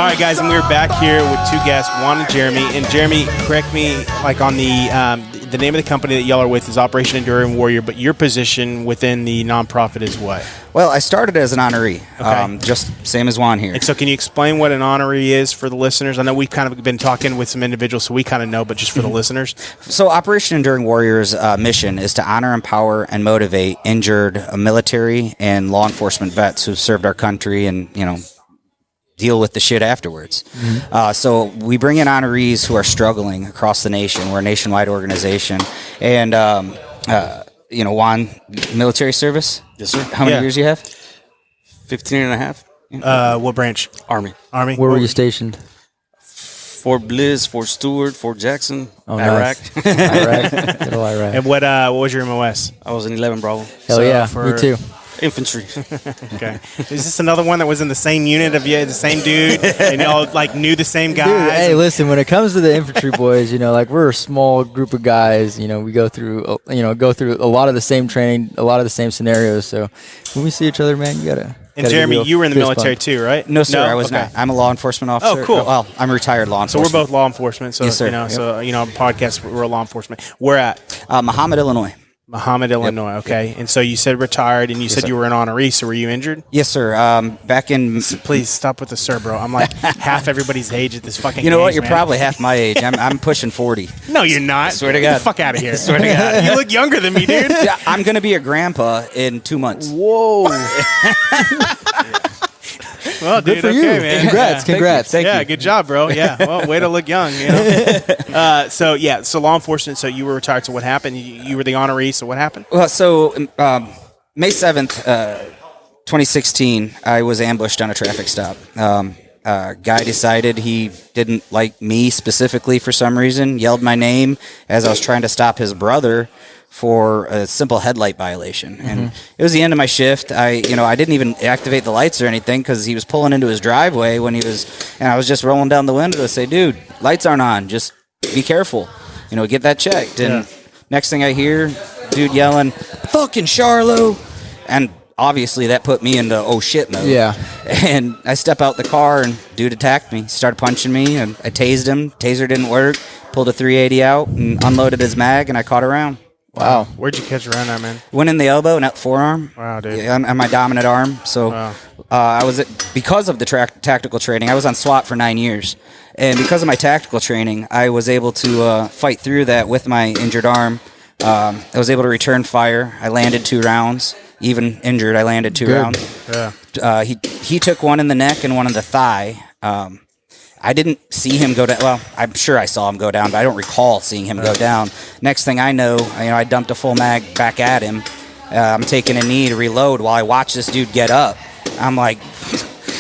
right, guys, and we're back here with two guests, Juan and Jeremy. And Jeremy, correct me, like on the name of the company that y'all are with is Operation Enduring Warrior, but your position within the nonprofit is what? Well, I started as an honoree, just same as Juan here. And so can you explain what an honoree is for the listeners? I know we've kind of been talking with some individuals, so we kind of know, but just for the listeners. So Operation Enduring Warrior's mission is to honor, empower, and motivate injured military and law enforcement vets who've served our country and, deal with the shit afterwards. So we bring in honorees who are struggling across the nation. We're a nationwide organization. And, Juan, military service? Yes, sir. How many years you have? 15 and a half. What branch? Army. Where were you stationed? Fort Bliss, Fort Stewart, Fort Jackson, Iraq. Nice. Iraq. Good old Iraq. And what was your MOS? I was in 11 Bravo. Hell yeah, me too. Infantry. Okay. Is this another one that was in the same unit of you, the same dude, and y'all like knew the same guys? Dude, hey, listen, when it comes to the infantry boys, we're a small group of guys, we go through a lot of the same training, a lot of the same scenarios. So when we see each other, man, you gotta. And Jeremy, you were in the military too, right? No, sir, I was not. I'm a law enforcement officer. Oh, cool. Well, I'm a retired law enforcement. So we're both law enforcement. So, yes, sir. Podcast, we're law enforcement. Where at? Muhammad, Illinois. Muhammad, Illinois. Okay. Yep. And so you said retired, and you said you were an honoree. So were you injured? Yes, sir. Back in. Please stop with the sir, bro. I'm like half everybody's age at this fucking. You know what? age, You're man. probably half my age. I'm pushing 40. No, you're not. Swear to Get God. the fuck out of here. Swear to God. You look younger than me, dude. Yeah, I'm gonna be a grandpa in 2 months. Whoa. Well, dude, Good for okay, you. man. Congrats. Thank you. Good job, bro. Yeah, well, way to look young. So law enforcement. So you were retired. So what happened? You were the honoree. So what happened? Well, so May 7th, 2016, I was ambushed on a traffic stop. Guy decided he didn't like me specifically for some reason, yelled my name as I was trying to stop his brother for a simple headlight violation. And it was the end of my shift. I didn't even activate the lights or anything because he was pulling into his driveway and I was just rolling down the window to say, dude, lights aren't on. Just be careful. Get that checked. And next thing I hear, dude yelling, fucking Charlo. And obviously that put me into oh shit mode. Yeah. And I step out the car and dude attacked me, started punching me, and I tased him. Taser didn't work. Pulled a 380 out and unloaded his mag, and I caught a round. Wow. Where'd you catch around at, man? Went in the elbow and out forearm. Wow, dude. Yeah, on my dominant arm. So I was because of the tactical training. I was on SWAT for 9 years, and because of my tactical training, I was able to fight through that with my injured arm. I was able to return fire. I landed 2 rounds. Even injured, I landed 2 rounds. Yeah. He took one in the neck and one in the thigh. I didn't see him go down. Well, I'm sure I saw him go down, but I don't recall seeing him go down. Next thing I know, I dumped a full mag back at him. I'm taking a knee to reload while I watch this dude get up. I'm like,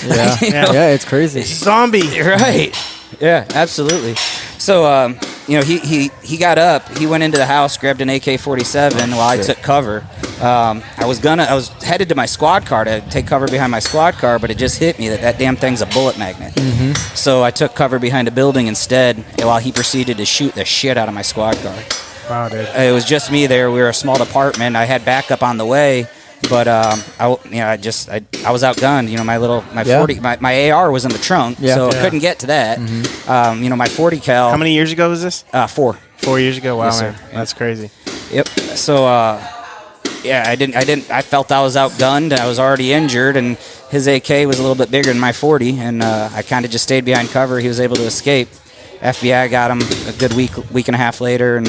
yeah, it's crazy. Zombie. Right. Yeah, absolutely. So, he got up. He went into the house, grabbed an AK-47 while I took cover. I was headed to my squad car to take cover behind my squad car, but it just hit me that damn thing's a bullet magnet. So I took cover behind a building instead while he proceeded to shoot the shit out of my squad car. Wow, dude. It was just me there. We were a small department. I had backup on the way, but I was outgunned. My 40, my AR was in the trunk, so I couldn't get to that. My 40 cal. How many years ago was this? 4. 4 years ago. Wow, Yes, man. sir. That's crazy. Yep. So, I felt I was outgunned. I was already injured, and his AK was a little bit bigger than my 40, and I kind of just stayed behind cover. He was able to escape. FBI got him a good week and a half later, and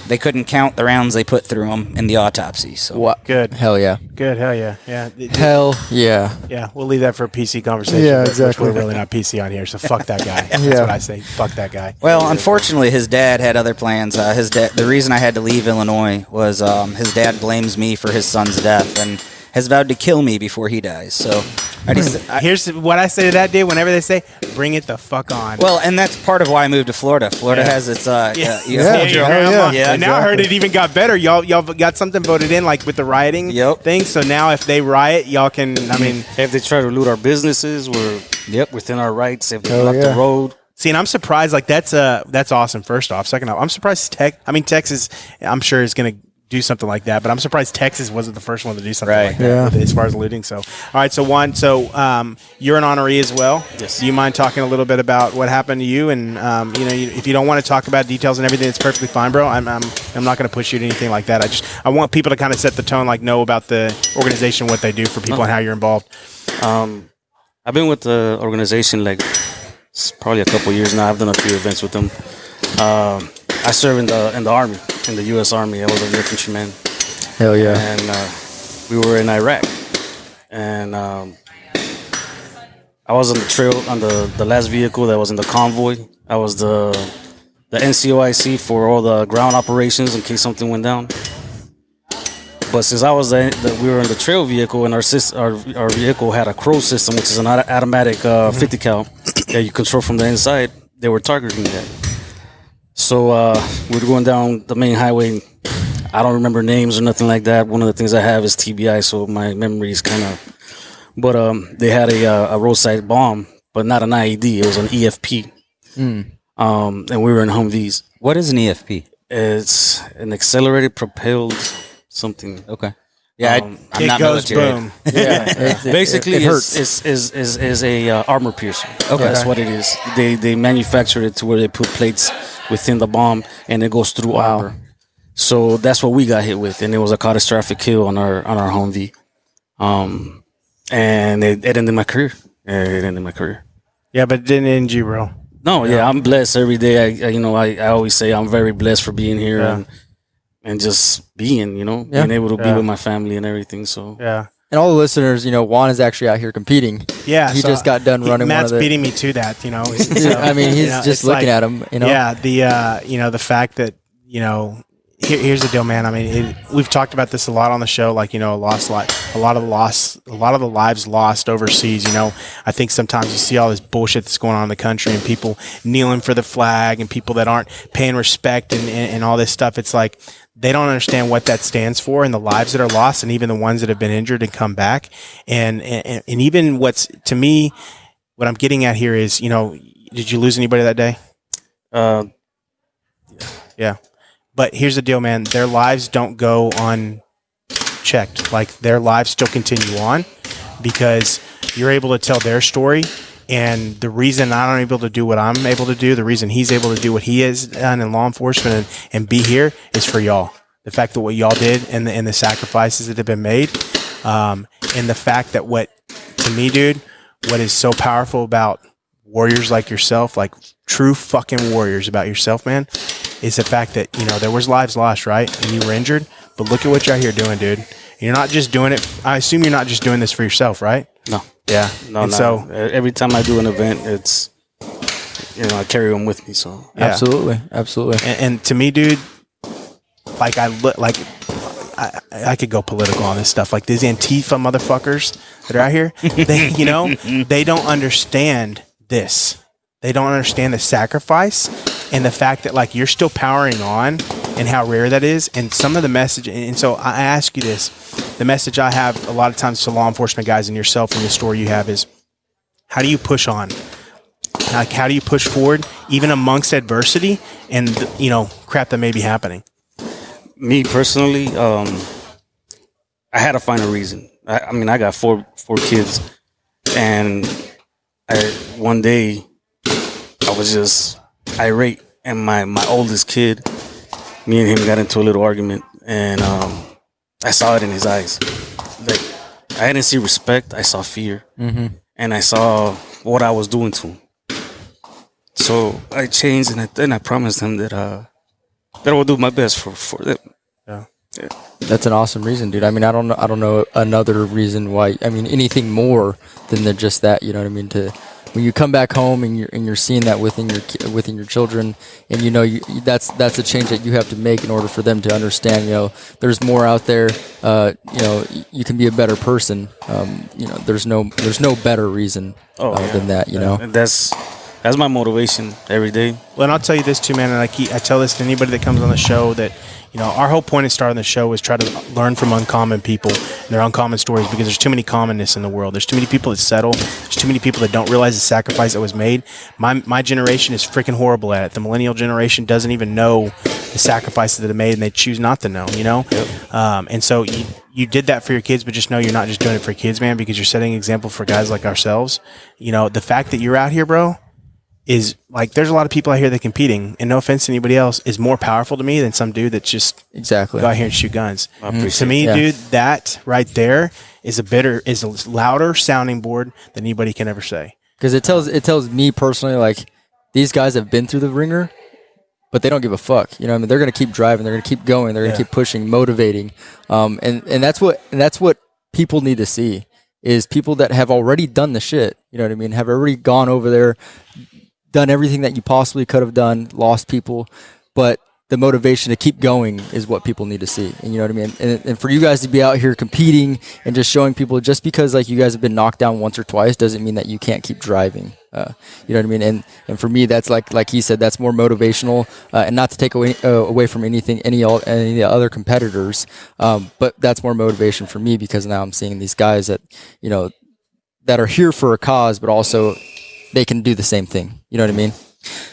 they couldn't count the rounds they put through him in the autopsy. So What? Good. Hell yeah. Good. Hell yeah. Yeah. Hell yeah. Yeah. We'll leave that for a PC conversation. Yeah, which exactly. We're really not PC on here, so fuck that guy. That's what I say. Fuck that guy. Well, unfortunately, his dad had other plans. The reason I had to leave Illinois was his dad blames me for his son's death and has vowed to kill me before he dies. So Here's what I say to that dude whenever they say, bring it the fuck on. well, and that's part of why I moved to Florida. Florida has its your grandma. Yeah, And now I heard it even got better. Y'all got something voted in like with the rioting thing. So now if they riot, y'all can, If they try to loot our businesses, we're within our rights. If they block the road. See, and I'm surprised, like that's awesome, first off. Second off, I'm surprised Texas, I'm sure is going to do something like that. But I'm surprised Texas wasn't the first one to do something Right. like that as far as looting. So, all right. So Juan, you're an honoree as well. Yes. Do you mind talking a little bit about what happened to you? And if you don't want to talk about details and everything, it's perfectly fine, bro. I'm not going to push you to anything like that. I want people to kind of set the tone, like know about the organization, what they do for people, and how you're involved. I've been with the organization like it's probably a couple years now. I've done a few events with them. I serve in the Army, in the U.S. Army. I was an infantryman. Hell yeah. And we were in Iraq. And I was on the trail, on the last vehicle that was in the convoy. I was the NCOIC for all the ground operations in case something went down. But since I was we were in the trail vehicle, and our vehicle had a crow system, which is an automatic 50 cal that you control from the inside, they were targeting that. So we were going down the main highway. I don't remember names or nothing like that. One of the things I have is TBI, so my memory is kind of. But they had a roadside bomb, but not an IED. It was an EFP. And we were in Humvees. What is an EFP? It's an accelerated propelled something. Okay. Yeah, I'm It not goes military. boom. Yeah. Basically, it hurts. is a armor piercer. Okay, that's what it is. They manufactured it to where they put plates within the bomb, and it goes through armor. So that's what we got hit with, and it was a catastrophic kill on our Humvee. And it ended my career. It ended my career. Yeah, but it didn't end you, bro. No, yeah, I'm blessed every day. I always say I'm very blessed for being here and just being, being able to be with my family and everything. So Yeah. And all the listeners, Juan is actually out here competing. Yeah, He so just got done running Matt's one of the. beating me to that, So, I mean, he's just it's looking like- at him, Yeah, the fact that here's the deal, man. I mean, we've talked about this a lot on the show, like a lot of the lives lost overseas. I think sometimes you see all this bullshit that's going on in the country, and people kneeling for the flag, and people that aren't paying respect, and all this stuff. It's like they don't understand what that stands for, and the lives that are lost, and even the ones that have been injured and come back, and even what I'm getting at here is, did you lose anybody that day? Yeah. But here's the deal, man. Their lives don't go unchecked. Like, their lives still continue on because you're able to tell their story. And the reason I'm able to do what I'm able to do, the reason he's able to do what he has done in law enforcement and be here is for y'all. The fact that what y'all did and the sacrifices that have been made. And the fact that to me, dude, what is so powerful about warriors like yourself, like true fucking warriors about yourself, man, is the fact that, there was lives lost, right? And you were injured, but look at what you're out here doing, dude. You're not just doing it. I assume you're not just doing this for yourself, right? No. Yeah. No, and no. so Every time I do an event, it's, I carry them with me. So yeah. Absolutely. And to me, dude, like I could go political on this stuff. Like these Antifa motherfuckers that are out here, they don't understand this. They don't understand the sacrifice and the fact that like you're still powering on and how rare that is. And some of the message. And so I ask you this, the message I have a lot of times to law enforcement guys and yourself and the story you have is, how do you push on? Like, how do you push forward even amongst adversity and, crap that may be happening? Me personally, I had to find a reason. I got four kids, and one day I was just irate, and my oldest kid, me and him got into a little argument, and I saw it in his eyes. Like, I didn't see respect, I saw fear, and I saw what I was doing to him. So I changed, and I promised him that I will do my best for them. Yeah. That's an awesome reason, dude. I mean, I don't know another reason why. I mean, anything more than just that. You know what I mean? When you come back home and you're seeing that within your children, and that's a change that you have to make in order for them to understand. There's more out there. You can be a better person. There's no better reason than that. And that's my motivation every day. Well, and I'll tell you this too, man. And I tell this to anybody that comes on the show that, You know, our whole point of starting the show was try to learn from uncommon people and their uncommon stories, because there's too many commonness in the world. There's too many people that settle. There's too many people that don't realize the sacrifice that was made. My generation is freaking horrible at it. The millennial generation doesn't even know the sacrifices that are made, and they choose not to know, you know? Yep. And so you did that for your kids, but just know you're not just doing it for kids, man, because you're setting an example for guys like ourselves. You know, the fact that you're out here, bro, is like, there's a lot of people out here that competing, and no offense to anybody else, is more powerful to me than some dude that's just exactly go out here and shoot guns. To me, yeah. dude, that right there is a louder sounding board than anybody can ever say. Because it tells me personally, like, these guys have been through the ringer, but they don't give a fuck. You know what I mean? They're going to keep driving. They're going to keep going. They're going to keep pushing, motivating. And that's what people need to see, is people that have already done the shit. You know what I mean? Have already gone over there, done everything that you possibly could have done, lost people, but the motivation to keep going is what people need to see. And you know what I mean? And for you guys to be out here competing and just showing people, just because like you guys have been knocked down once or twice doesn't mean that you can't keep driving. You know what I mean? And for me, that's like he said, that's more motivational, and not to take away from any of the other competitors. But that's more motivation for me, because now I'm seeing these guys that, you know, that are here for a cause, but also they can do the same thing. You know what I mean?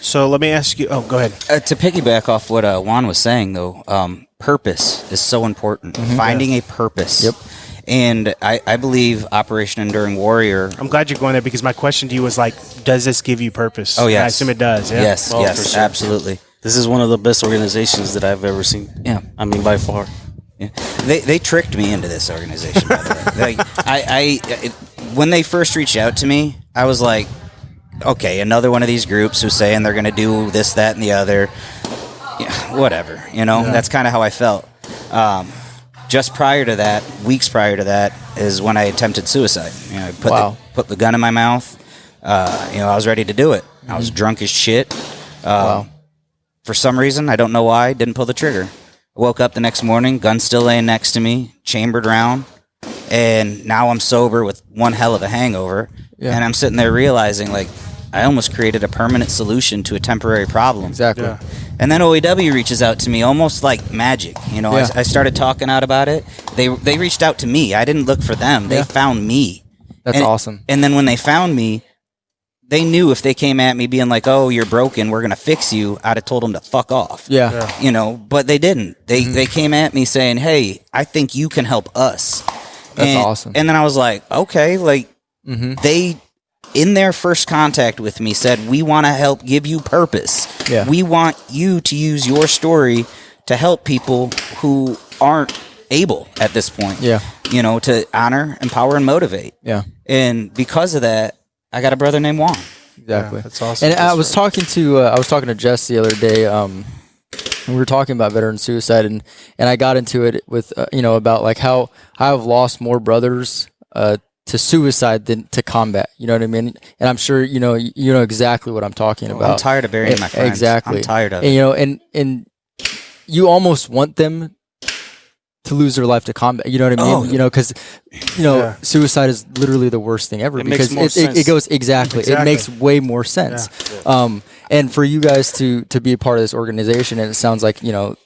So let me ask you. Oh, go ahead. To piggyback off what Juan was saying, though, purpose is so important. Finding a purpose. Yep. And I believe Operation Enduring Warrior. I'm glad you're going there, because my question to you was like, does this give you purpose? Oh, yes. And I assume it does. Yeah? Yes, Oh, yes, for sure. absolutely. This is one of the best organizations that I've ever seen. Yeah. I mean, by far. Yeah. They tricked me into this organization, by the way. Like, when they first reached out to me, I was like, okay, another one of these groups who's saying they're going to do this, that, and the other. Yeah, whatever, you know? That's kind of how I felt. Just prior to that, weeks prior to that, is when I attempted suicide. You know, I put the gun in my mouth. You know, I was ready to do it. I was drunk as shit. For some reason, I don't know why, didn't pull the trigger. I woke up the next morning, gun still laying next to me, chambered round, and now I'm sober with one hell of a hangover. Yeah. And I'm sitting there realizing, like, I almost created a permanent solution to a temporary problem. Exactly. Yeah. And then OAW reaches out to me almost like magic. You know, I started talking out about it. They reached out to me. I didn't look for them. They found me. That's awesome. And then when they found me, they knew if they came at me being like, oh, you're broken, we're going to fix you, I'd have told them to fuck off. Yeah. You know, but they didn't. They came at me saying, hey, I think you can help us. That's awesome. And then I was like, okay, like, they, in their first contact with me, said, we want to help give you purpose. Yeah. We want you to use your story to help people who aren't able at this point. Yeah. You know, to honor, empower, and motivate. Yeah. And because of that, I got a brother named Juan. Exactly. Yeah, that's awesome. And I was talking to Jess the other day. And we were talking about veteran suicide, and I got into it with you know, about like how I've lost more brothers to suicide than to combat. You know what I mean? And I'm sure you know exactly what I'm talking about. I'm tired of burying my friends. Exactly. I'm tired of it. And, you know, and you almost want them to lose their life to combat. You know what I mean? Oh. You know, because suicide is literally the worst thing ever, because it goes exactly. It makes way more sense. Yeah. And for you guys to be a part of this organization, and it sounds like, you know,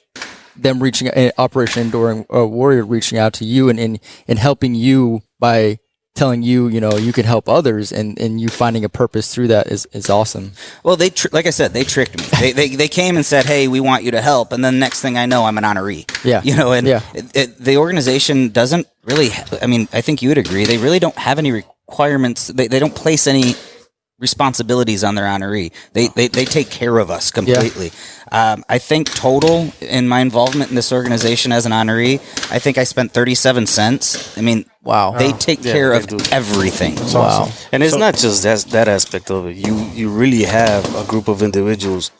them reaching Operation Enduring Warrior reaching out to you and helping you by telling you, you know, you can help others, and you finding a purpose through that is awesome. Well, like I said, they tricked me. They came and said, hey, we want you to help. And then next thing I know, I'm an honoree. Yeah. You know, and Yeah. The organization doesn't really, I mean, I think you would agree, they really don't have any requirements. They don't place any responsibilities on their honoree. They take care of us completely. I think total in my involvement in this organization as an honoree, I think I spent 37 cents. I mean, Wow. They take care of do. everything. Wow. And it's not just that aspect of it. You really have a group of individuals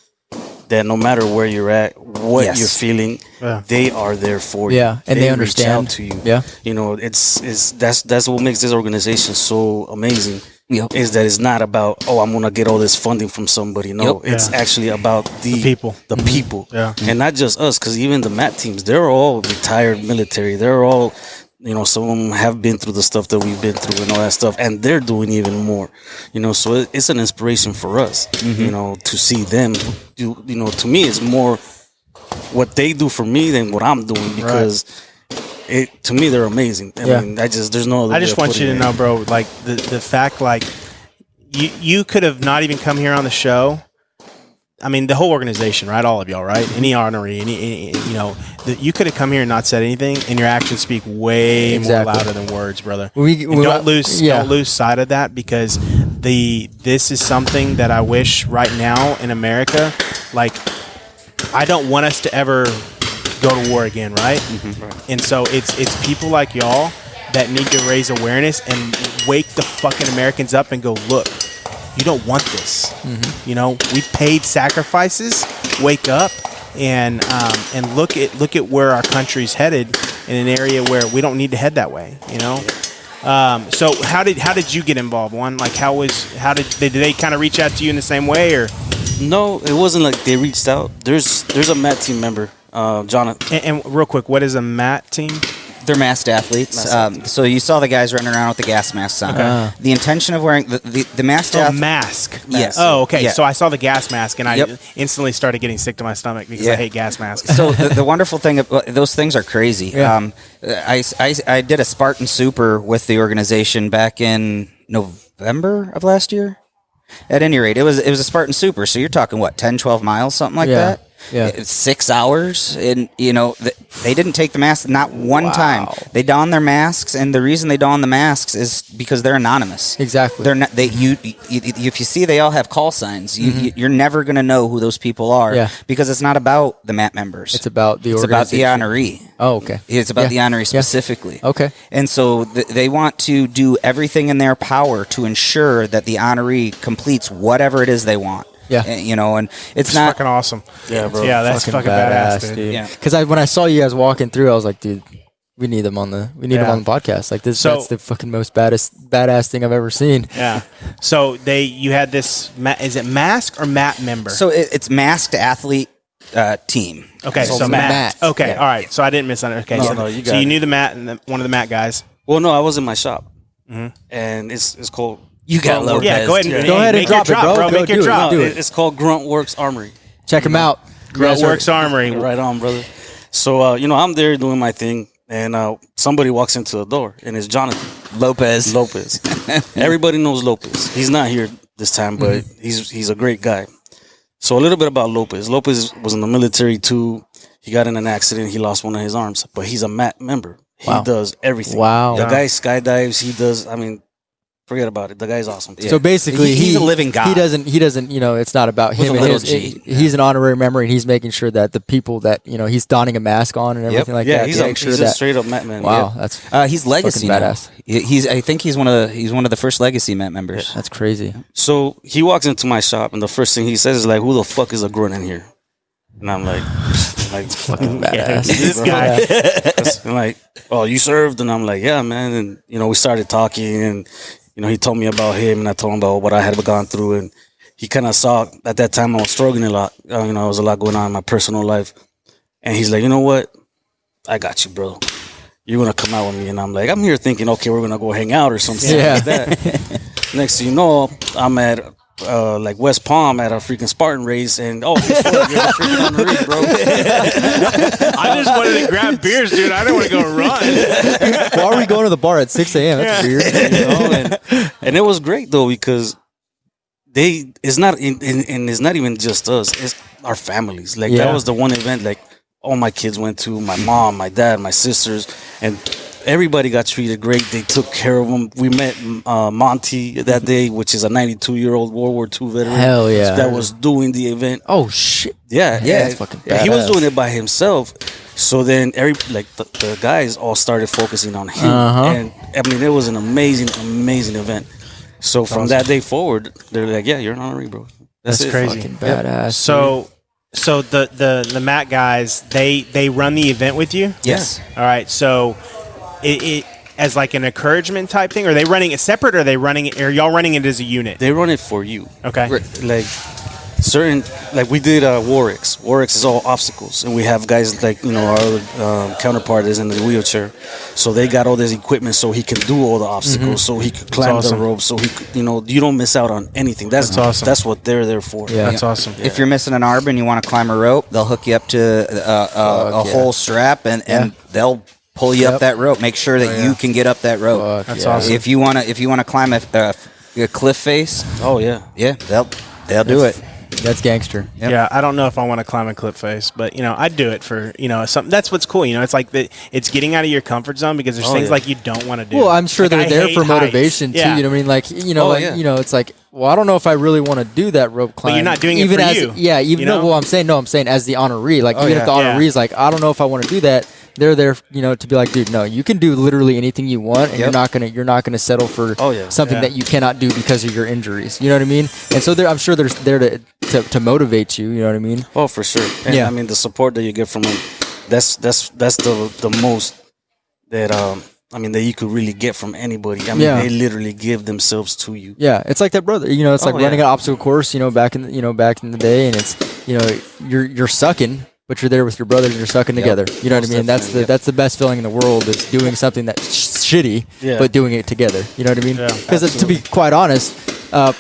that no matter where you're at, what Yes. you're feeling, they are there for you. Yeah, and they reach understand. out to you. Yeah. You know, that's what makes this organization so amazing. Yep. Is that it's not about, oh, I'm gonna get all this funding from somebody. No, Yep. it's actually about the people. the people, Yeah. and not just us. Because even the MAT teams, they're all retired military. They're all, you know, some of them have been through the stuff that we've been through and all that stuff, and they're doing even more. You know, so it's an inspiration for us. You know, to see them. You know, to me, it's more what they do for me than what I'm doing because to me they're amazing. I mean, there's no other I way just of want you putting to it. know, bro, like the fact, like you could have not even come here on the show. I mean, the whole organization, right? All of y'all, right? Any honoree, any you could have come here and not said anything, and your actions speak way more louder than words, brother. Don't lose sight of that, because this is something that I wish right now in America, like, I don't want us to ever go to war again, right? Right. And so it's people like y'all that need to raise awareness and wake the fucking Americans up and go, look, you don't want this. We've paid sacrifices. Wake up and look at where our country's headed in an area where we don't need to head that way. So how did you get involved, Juan? Like, did they kind of reach out to you in the same way, or? No, it wasn't like they reached out. There's a MAT team member, Jonathan. And real quick, what is a MAT team? They're masked athletes. So you saw the guys running around with the gas masks on. The intention of wearing the masked mask. Yes. Oh, okay. Yeah. So I saw the gas mask, and I instantly started getting sick to my stomach because I hate gas masks. So the wonderful thing, those things are crazy. Yeah. I did a Spartan Super with the organization back in November of last year. At any rate, it was a Spartan Super. So you're talking, what, 10, 12 miles, something like that? Yeah. It's 6 hours, and they didn't take the mask not one time. They don their masks, and the reason they don the masks is because they're anonymous. Exactly. They're not. If you see, they all have call signs. You're never going to know who those people are because it's not about the MAT members. It's about the It's about the honoree. Oh, okay. It's about the honoree specifically. Okay. And so they want to do everything in their power to ensure that the honoree completes whatever it is they want. Yeah. And it's not fucking awesome. Yeah, bro. Yeah, that's fucking badass, dude. Yeah. Because when I saw you guys walking through, I was like, dude, we need them on the podcast. Like this, that's the fucking most badass thing I've ever seen. Yeah. So you had this. Is it mask or MAT member? So it's masked athlete team. Okay, so MAT. Okay, all right. So I didn't misunderstand. Okay, No, so you got it. knew the MAT and one of the MAT guys. Well, no, I was in my shop, and it's called. You got Grunt Lopez. Yeah, go ahead and Go ahead and make drop your it, drop, bro. Make your Do it. drop. Do It's called Gruntworks Armory. Check them out. Gruntworks Armory. Right on, brother. So I'm there doing my thing, and somebody walks into the door, and it's Jonathan Lopez. Everybody knows Lopez. He's not here this time, but he's a great guy. So a little bit about Lopez. Lopez was in the military too. He got in an accident. He lost one of his arms, but he's a MAT member. He does everything. Wow. The guy skydives. He does. I mean, forget about it. The guy's awesome. Yeah. So basically, he's a living god. He doesn't. It's not about him. a little G. He's an honorary member, and he's making sure that the people that he's donning a mask on and everything like that. He's a straight up MAT man. Wow, Yeah. that's he's legacy fucking now. badass. I think he's one of the first legacy MAT members. That's crazy. So he walks into my shop, and the first thing he says is like, "Who the fuck is a grunt in here?" And I'm like Fucking badass. This guy. I'm like, "Oh, you served?" And I'm like, "Yeah, man." And we started talking, and he told me about him, and I told him about what I had gone through, and he kind of saw at that time I was struggling a lot. There was a lot going on in my personal life, and he's like, "You know what? I got you, bro. You're gonna come out with me." And I'm like, I'm here thinking, okay, we're gonna go hang out or something like that. Next thing you know, I'm at like West Palm at a freaking Spartan race, and you're a freaking honoree, bro. I just wanted to grab beers, dude. I didn't want to go run. Why are we going to the bar at 6 a.m.? That's weird. And it was great though because it's not it's not even just us, it's our families. Like that was the one event like all my kids went to, my mom, my dad, my sisters, and everybody got treated great. They took care of them. We met Monty that day, which is a 92-year-old World War II veteran. Hell yeah. That was doing the event. Oh shit. Yeah. That's fucking But he was badass. doing it by himself. So then the guys all started focusing on him. And I mean, it was an amazing event. So from that day forward, they're like, yeah, you're an honorary, bro. That's it. crazy. Fucking badass. So the MAT guys, they run the event with you? Yes. All right. So it as like an encouragement type thing? Are they running it separate, or are y'all running it as a unit? They run it for you. Okay. Like certain, like we did Warwick's. Warwick's is all obstacles, and we have guys like our other counterpart is in the wheelchair, so they got all this equipment so he can do all the obstacles, so he could climb the rope, so he could, you don't miss out on anything. That's awesome. That's what they're there for. Yeah, that's awesome. If you're missing an arm and you want to climb a rope, they'll hook you up to a whole strap, and they'll pull you up that rope. Make sure that you can get up that rope. That's awesome. If you want to climb a cliff face, they'll do it. That's gangster. Yep. Yeah, I don't know if I want to climb a cliff face, but I'd do it for something. That's what's cool. It's like it's getting out of your comfort zone because there's things like you don't want to do. Well, I'm sure like, they're there for motivation too. Yeah. You know what I mean? Like it's like, well, I don't know if I really want to do that rope climb. But you're not doing it even for as, you. Yeah, even though. Well, I'm saying as the honoree. Like even if the honoree's like, I don't know if I want to do that. They're there, to be like, dude, no, you can do literally anything you want, and you're not gonna settle for something that you cannot do because of your injuries. You know what I mean? And so I'm sure they're there to motivate you. You know what I mean? Oh, for sure. And I mean, the support that you get from them, that's the most that that you could really get from anybody. I mean, they literally give themselves to you. Yeah, it's like that, brother. It's like running an obstacle course. Back in the day, and it's you're sucking. But you're there with your brothers and you're sucking together. You know what I mean? That's the best feeling in the world is doing something that's shitty, but doing it together. You know what I mean? Because to be quite honest,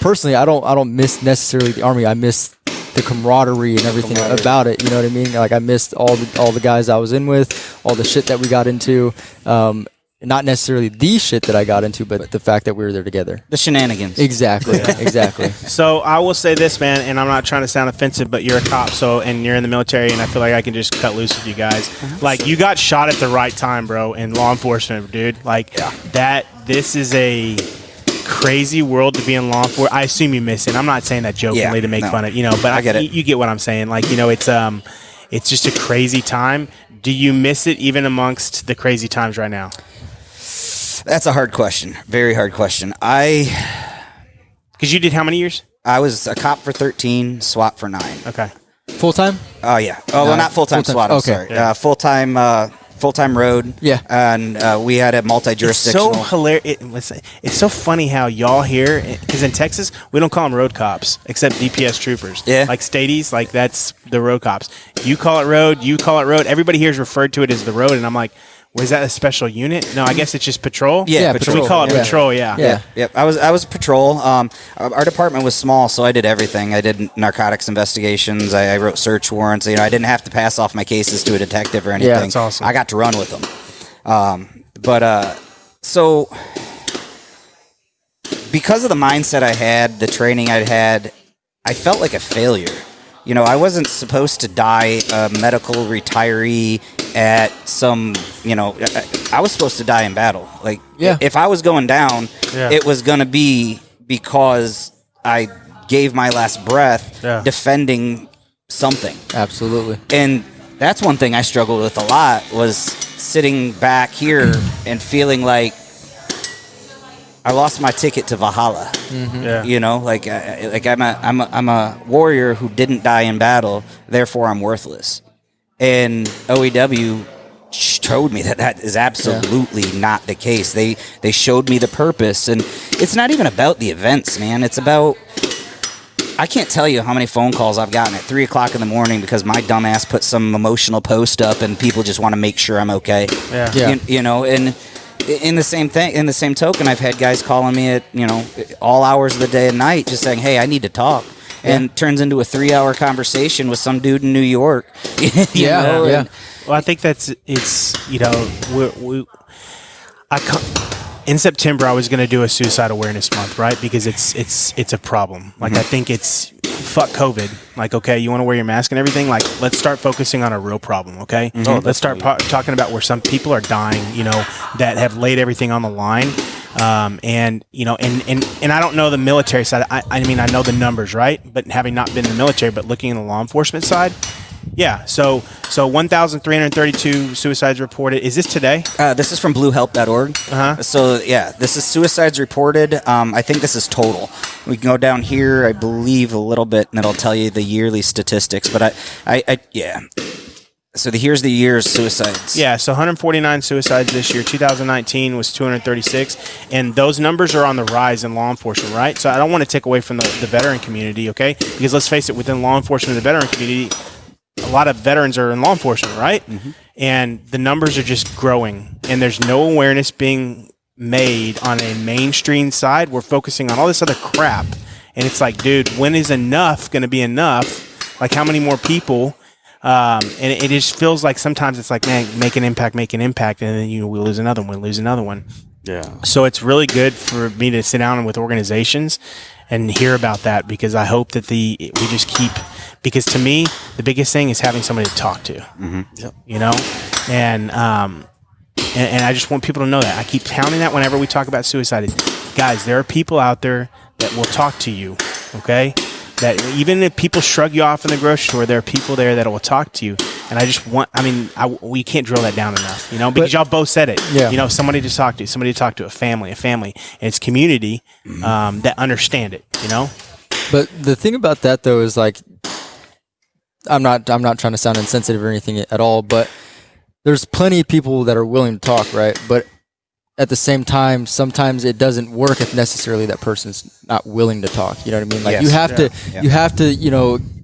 personally, I don't miss necessarily the Army. I miss the camaraderie and everything about it. You know what I mean? Like I missed all the guys I was in with, all the shit that we got into. Not necessarily the shit that I got into, but the fact that we were there together. The shenanigans. Exactly. Exactly. So I will say this, man, and I'm not trying to sound offensive, but you're a cop, and you're in the military, and I feel like I can just cut loose with you guys. Like you got shot at the right time, bro, in law enforcement, dude. Like this is a crazy world to be in law enforcement. I assume you miss it. I'm not saying that jokingly to make fun of, but I get it. You get what I'm saying. Like, it's just a crazy time. Do you miss it even amongst the crazy times right now? That's a hard question. Very hard question. Because you did how many years? I was a cop for 13, SWAT for 9. Okay. Full time? Oh, yeah. Oh, well, not full-time SWAT. I'm sorry. Yeah. Full-time road. Yeah. And we had a multi-jurisdictional. It's so hilarious. It's so funny how y'all here, because in Texas, we don't call them road cops, except DPS troopers. Yeah. Like Stadies, like that's the road cops. You call it road, Everybody here is referred to it as the road, and I'm like, was that a special unit? No, I guess it's just patrol. Yeah, patrol. We call it patrol. Yeah. Yep. I was patrol. Our department was small, so I did everything. I did narcotics investigations. I wrote search warrants. I didn't have to pass off my cases to a detective or anything. Yeah, that's awesome. I got to run with them. So because of the mindset I had, the training I'd had, I felt like a failure. I wasn't supposed to die a medical retiree at some, I was supposed to die in battle. Like, if I was going down, it was going to be because I gave my last breath defending something. Absolutely. And that's one thing I struggled with a lot was sitting back here and feeling like I lost my ticket to Valhalla. Mm-hmm. I'm a warrior who didn't die in battle, therefore I'm worthless. And OEW showed me that is absolutely not the case. They showed me the purpose, and it's not even about the events, man. It's about, I can't tell you how many phone calls I've gotten at 3 o'clock in the morning because my dumbass put some emotional post up and people just want to make sure I'm okay. And in the same token, I've had guys calling me at all hours of the day and night, just saying, "Hey, I need to talk," and turns into a 3-hour conversation with some dude in New York. Well, I think in September I was going to do a suicide awareness month, right? Because it's a problem. Like I think it's fuck COVID. Like, okay, you want to wear your mask and everything. Like, let's start focusing on a real problem. Okay, let's start talking about where some people are dying. That have laid everything on the line. And I don't know the military side. I mean, I know the numbers, right? But having not been in the military, but looking in the law enforcement side. Yeah, so 1,332 suicides reported. Is this today? This is from bluehelp.org. So, this is suicides reported. I think this is total. We can go down here, I believe, a little bit, and it'll tell you the yearly statistics. But So here's the year's suicides. Yeah, so 149 suicides this year. 2019 was 236, and those numbers are on the rise in law enforcement, right? So I don't want to take away from the veteran community, okay? Because let's face it, within law enforcement and the veteran community, a lot of veterans are in law enforcement, right? Mm-hmm. And the numbers are just growing, and there's no awareness being made on a mainstream side. We're focusing on all this other crap, and it's like, dude, when is enough going to be enough? Like, how many more people? And it just feels like sometimes it's like, man, make an impact, and then we lose another one. Yeah. So it's really good for me to sit down with organizations and hear about that, because I hope that we just keep, because to me the biggest thing is having somebody to talk to. Mm-hmm. Yep. You know, and I just want people to know that. I keep pounding that whenever we talk about suicide. Guys, there are people out there that will talk to you. Okay. That even if people shrug you off in the grocery store, there are people there that will talk to you. And I just want, we can't drill that down enough, because y'all both said it. Yeah. Somebody to talk to, a family, and it's community that understand it, But the thing about that though is like, I'm not trying to sound insensitive or anything at all, but there's plenty of people that are willing to talk, right? But at the same time, sometimes it doesn't work if necessarily that person's not willing to talk. You know what I mean? Like Yes. you have to,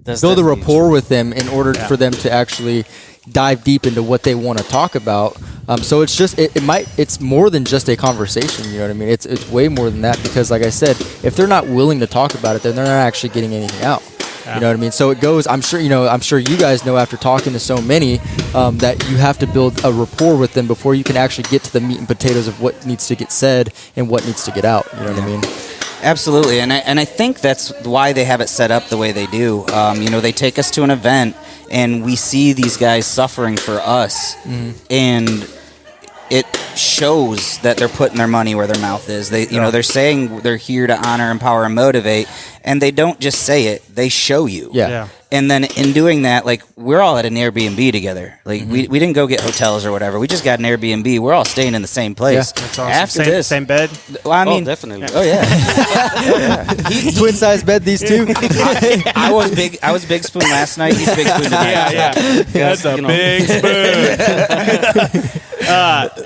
That's build a definitely rapport true. with them in order for them to actually dive deep into what they want to talk about. So it's just it's more than just a conversation. You know what I mean? It's way more than that, because like I said, if they're not willing to talk about it, then they're not actually getting anything out. You know what I mean? So it goes. I'm sure you guys know, after talking to so many, that you have to build a rapport with them before you can actually get to the meat and potatoes of what needs to get said and what needs to get out. You know what I mean? Absolutely, and I think that's why they have it set up the way they do. They take us to an event, and we see these guys suffering for us, and it shows that they're putting their money where their mouth is. They're saying they're here to honor, empower, and motivate, and they don't just say it; they show you. Yeah. And then in doing that, like, we're all at an Airbnb together. Like, we didn't go get hotels or whatever. We just got an Airbnb. We're all staying in the same place. Yeah, That's awesome. After this, same bed. well, I mean, definitely. oh yeah. Twin size bed, these two. I was big spoon last night. He's big spoon tonight. Yeah. That's a big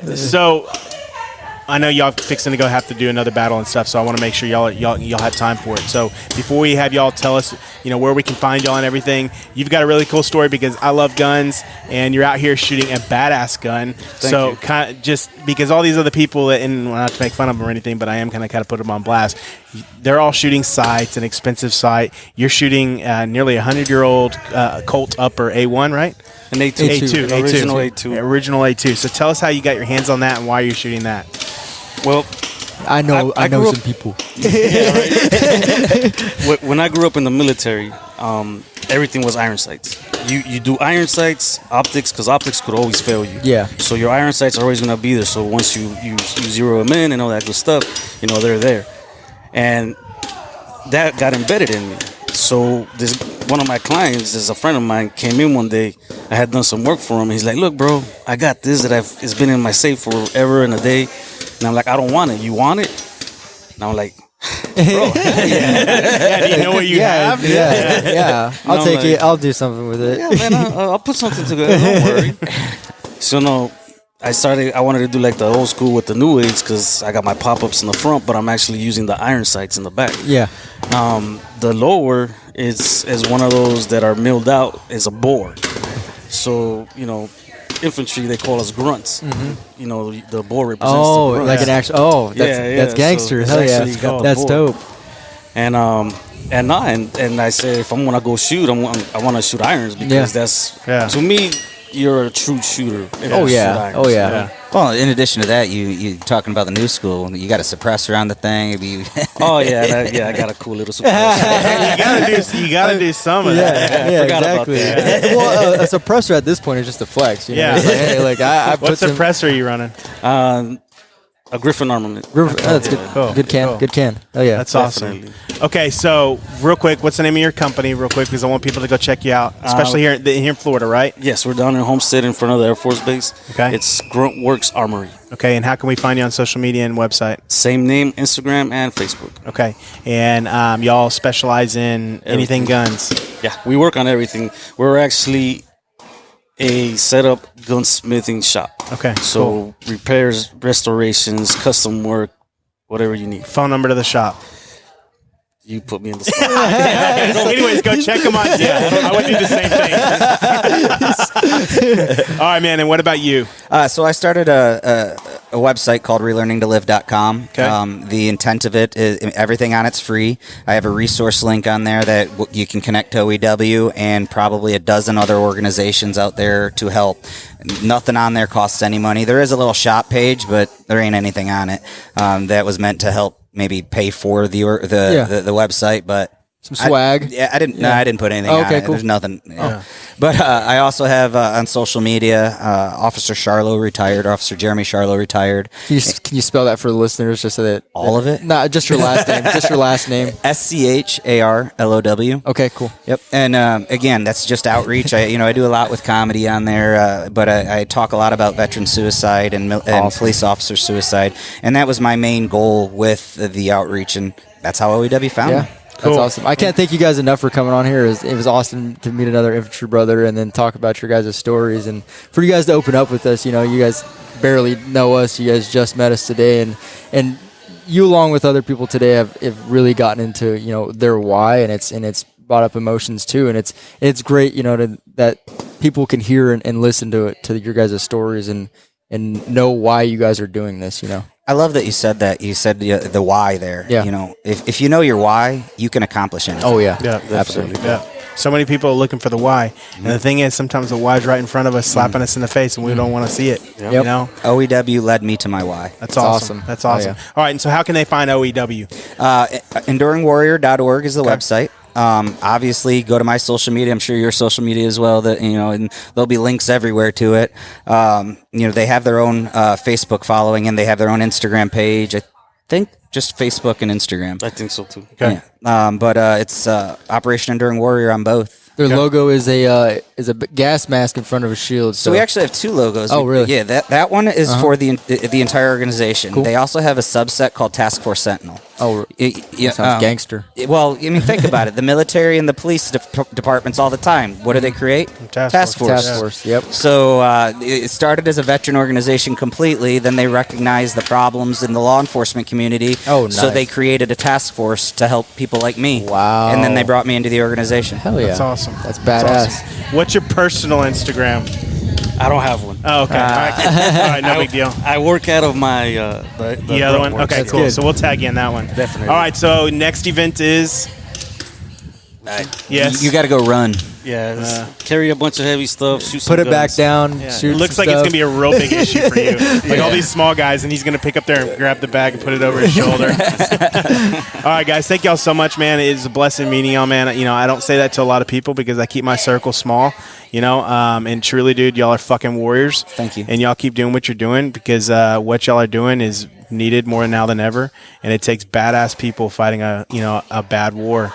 spoon. So I know y'all fixing to have to do another battle and stuff, so I want to make sure y'all have time for it. So before we have y'all tell us, where we can find y'all and everything, you've got a really cool story, because I love guns, and you're out here shooting a badass gun. So kind of just because all these other people, and not to make fun of them or anything, but I am kind of put them on blast. They're all shooting sights, an expensive sight. You're shooting nearly 100-year-old Colt Upper A1, right? An A2. Original A2. Original A2. So tell us how you got your hands on that and why you're shooting that. Well, I know I grew some up- people. when I grew up in the military, everything was iron sights. You do iron sights, optics, because optics could always fail you. Yeah. So your iron sights are always going to be there. So once you zero them in and all that good stuff, they're there. And that got embedded in me. So one of my clients, a friend of mine, came in one day. I had done some work for him. He's like, "Look, bro, I got this it's been in my safe forever and a day." And I'm like, "I don't want it. You want it?" And I'm like, "Bro, Yeah, do you know what you have? Yeah. I'll No, take like- it. I'll do something with it. yeah, man, I'll put something together. Don't worry." So I wanted to do like the old school with the new age, because I got my pop-ups in the front, but I'm actually using the iron sights in the back. Yeah. The lower is one of those that are milled out as a bore. So, infantry, they call us grunts. The bore represents Oh, the grunts. like an actual. Oh, that's So gangster. it's Hell yeah. actually called That's bore. dope. And I said, if I'm gonna go shoot, I want to shoot irons, because to me, you're a true shooter. if Oh you shoot yeah. irons. Oh yeah. Well, in addition to that, you talking about the new school. You got a suppressor on the thing. Oh yeah, I got a cool little suppressor. You gotta do some of that. Yeah, forgot about exactly. Well, a suppressor at this point is just a flex. You know? Yeah. It's like, hey, like I What put some. suppressor are you running? A Griffin armament. That's good. Cool. Good can. Cool. Good can. Oh yeah. That's awesome. Definitely. Okay, so real quick, what's the name of your company, real quick, because I want people to go check you out, especially here in Florida, right? Yes, we're down in Homestead in front of the Air Force Base. Okay. It's Grunt Works Armory. Okay, and how can we find you on social media and website? Same name, Instagram and Facebook. Okay, and y'all specialize in anything Everything. guns. Yeah, we work on everything. We're actually a setup gunsmithing shop. Okay. So repairs, restorations, custom work, whatever you need. Phone number to the shop. You put me in the spot. Anyways, go check them out. Yeah, I would do the same thing. All right, man. And what about you? So I started a website called relearningtolive.com. Okay. The intent of it is everything on it's free. I have a resource link on there that you can connect to OEW and probably a dozen other organizations out there to help. Nothing on there costs any money. There is a little shop page, but there ain't anything on it that was meant to help maybe pay for the website, but Some swag. I didn't put anything on Okay, it. cool. There's nothing. Yeah. But I also have on social media, Officer Charlo retired, Officer Jeremy Charlo retired. Can you spell that for the listeners just so that All of it? Not just your last name, just your last name. SCHARLOW. Okay, cool. Yep. And again, that's just outreach. I do a lot with comedy on there, but I talk a lot about veteran suicide and police officer suicide, and that was my main goal with the outreach, and that's how OEW found me. That's awesome. I can't thank you guys enough for coming on here. It was awesome to meet another infantry brother and then talk about your guys' stories and for you guys to open up with us. You guys barely know us. You guys just met us today, and you along with other people today have really gotten into their why, and it's brought up emotions too, and it's great that people can hear and listen to your guys' stories and know why you guys are doing this. I love that you said that. You said the why there. Yeah. If you know your why, you can accomplish anything. Oh yeah, Yeah, absolutely. Yeah. So many people are looking for the why, and the thing is, sometimes the why's right in front of us, slapping us in the face, and we don't want to see it. Yep. OEW led me to my why. That's awesome. That's awesome. Oh, yeah. All right, and so how can they find OEW? EnduringWarrior.org is the website. Obviously, go to my social media. I'm sure your social media as well. And there'll be links everywhere to it. They have their own Facebook following, and they have their own Instagram page. I think just Facebook and Instagram. I think so too. Okay. Yeah. But it's Operation Enduring Warrior on both. Their logo is a gas mask in front of a shield. So we actually have two logos. Oh, really? Yeah, that one is for the entire organization. Cool. They also have a subset called Task Force Sentinel. Oh, sounds gangster. Well, think about it. The military and the police departments all the time. What do they create? Task Force. Task Force. Yep. So it started as a veteran organization completely. Then they recognized the problems in the law enforcement community. Oh, nice. So they created a task force to help people like me. Wow. And then they brought me into the organization. Hell yeah. That's awesome. That's badass. That's awesome. What's your personal Instagram? I don't have one. Oh, okay. All right, no big deal. I work out of my The other one? works. Okay, That's cool. good. So we'll tag you in that one. Definitely. All right, so next event is? Yes. You got to go run. Yeah, just carry a bunch of heavy stuff. Shoot some Put it back guns. down. Yeah. Shoot It looks some like it's stuff. going to be a real big issue for you. Like all these small guys, and he's going to pick up there and grab the bag and put it over his shoulder. All right, guys, thank y'all so much, man. It is a blessing meeting y'all, man. I don't say that to a lot of people because I keep my circle small, and truly, dude, y'all are fucking warriors. Thank you. And y'all keep doing what you're doing because what y'all are doing is needed more now than ever, and it takes badass people fighting a bad war.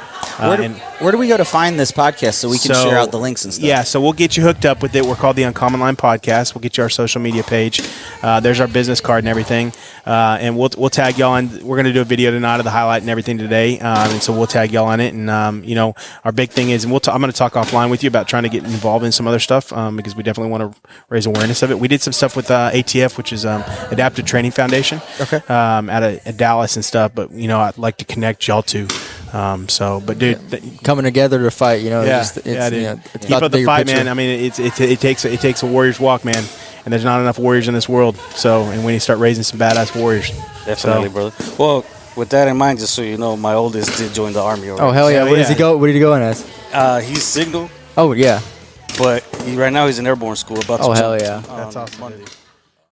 Where do we go to find this podcast so we can share out the links and stuff? Yeah, so we'll get you hooked up with it. We're called the Uncommon Line Podcast. We'll get you our social media page. There's our business card and everything, and we'll tag y'all on. We're gonna do a video tonight of the highlight and everything today, and so we'll tag y'all on it. And our big thing is, and I'm gonna talk offline with you about trying to get involved in some other stuff because we definitely want to raise awareness of it. We did some stuff with ATF, which is Adaptive Training Foundation. Okay. At Dallas and stuff, but I'd like to connect y'all to. But dude, coming together to fight. dude. It's Keep about up the bigger fight, picture. man. I mean, it takes a warrior's walk, man. And there's not enough warriors in this world. So, and we need to start raising some badass warriors. Definitely, brother. Well, with that in mind, just so you know, my oldest did join the army already. Oh hell yeah! Hell What does yeah. he go? What did he go in as? He's signal, Oh yeah. but right now he's in airborne school. About to Oh hell jump yeah! on That's awesome. Monday.